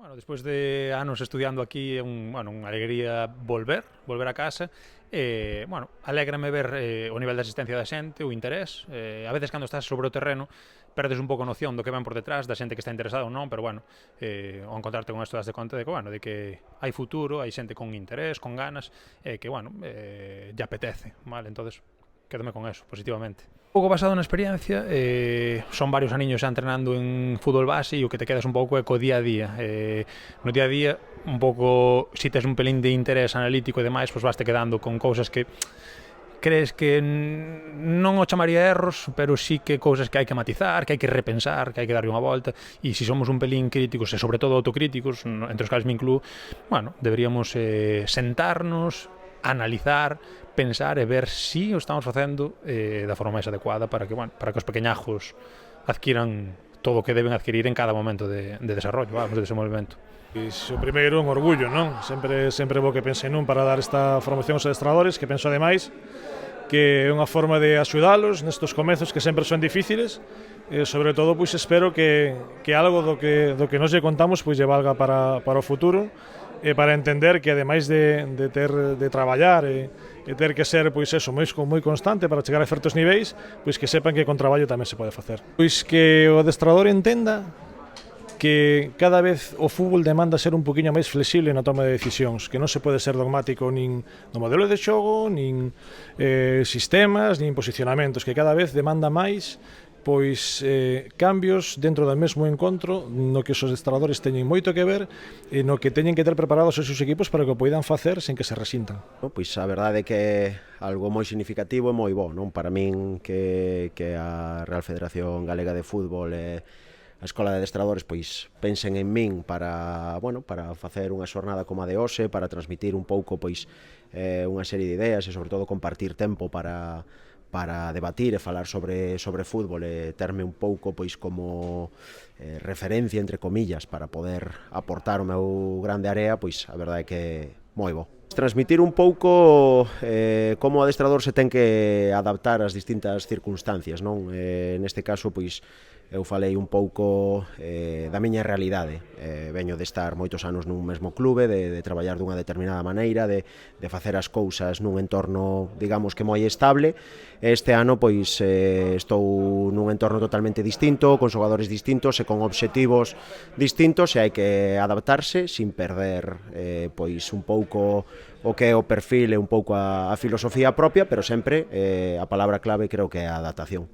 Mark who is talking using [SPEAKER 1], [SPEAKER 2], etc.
[SPEAKER 1] Bueno, despois de anos estudiando aquí, unha alegría volver a casa. Bueno, alégrame ver o nivel de asistencia da xente, o interés. A veces cando estás sobre o terreno perdes un pouco noción do que ven por detrás, da xente que está interesada ou non, pero bueno, ao encontrarte con isto das de conta de que hai futuro, hai xente con interés, con ganas, que bueno, lle apetece, vale? Entonces, quédame con eso, positivamente. Un pouco basado na experiencia, son varios aniños xa entrenando en fútbol base e o que te quedas un pouco é co día a día. No día a día, un pouco, si tes un pelín de interés analítico e demais, pois vaste quedando con cousas que crees que non o chamaría erros, pero sí que cousas que hai que matizar, que hai que repensar, que hai que darlle unha volta, e se somos un pelín críticos, e sobre todo autocríticos, entre os cales me incluo, bueno, deberíamos sentarnos, analizar, pensar e ver si o estamos facendo da forma máis adecuada para que, bueno, para que os pequeñajos adquiran todo o que deben adquirir en cada momento de desarrollo, vamos, de desenvolvemento.
[SPEAKER 2] Pois o primeiro un orgullo, non? Sempre vou que pense nun para dar esta formación aos adestradores, que penso ademais que é unha forma de axudalos nestes comezos que sempre son difíciles, e sobre todo pois espero que algo do que nos lle contamos pois lle valga para o futuro, e para entender que ademais de traballar e ter que ser pois eso, moi constante para chegar a certos niveis, pois que sepan que con traballo tamén se pode facer. Pois que o adestrador entenda que cada vez o fútbol demanda ser un poquinho máis flexible na toma de decisións, que non se pode ser dogmático nin no modelo de xogo, nin sistemas, nin posicionamentos, que cada vez demanda máis pois cambios dentro do mesmo encontro no que os adestradores teñen moito que ver e no que teñen que ter preparados os seus equipos para que o poidan facer sen que se resintan.
[SPEAKER 3] Pois a verdade é que é algo moi significativo e moi bo, non? Para min que a Real Federación Galega de Fútbol e a Escola de Adestradores pois pensen en min para, bueno, para facer unha xornada como a de hoxe, para transmitir un pouco pois unha serie de ideas e sobre todo compartir tempo para debatir e falar sobre fútbol e terme un pouco pois como referencia entre comillas para poder aportar o meu grande area, pois a verdade é que é moi bo. Transmitir un pouco como o adestrador se ten que adaptar ás distintas circunstancias, non? Neste caso, pois, eu falei un pouco da miña realidade. Veño de estar moitos anos nun mesmo clube, de traballar dunha determinada maneira, de facer as cousas nun entorno, digamos que moi estable. Este ano, pois, estou nun entorno totalmente distinto, con xogadores distintos e con obxectivos distintos, e hai que adaptarse sin perder, pois, un pouco o que é o perfil e un pouco a filosofía propia, pero sempre a palabra clave creo que é a adaptación.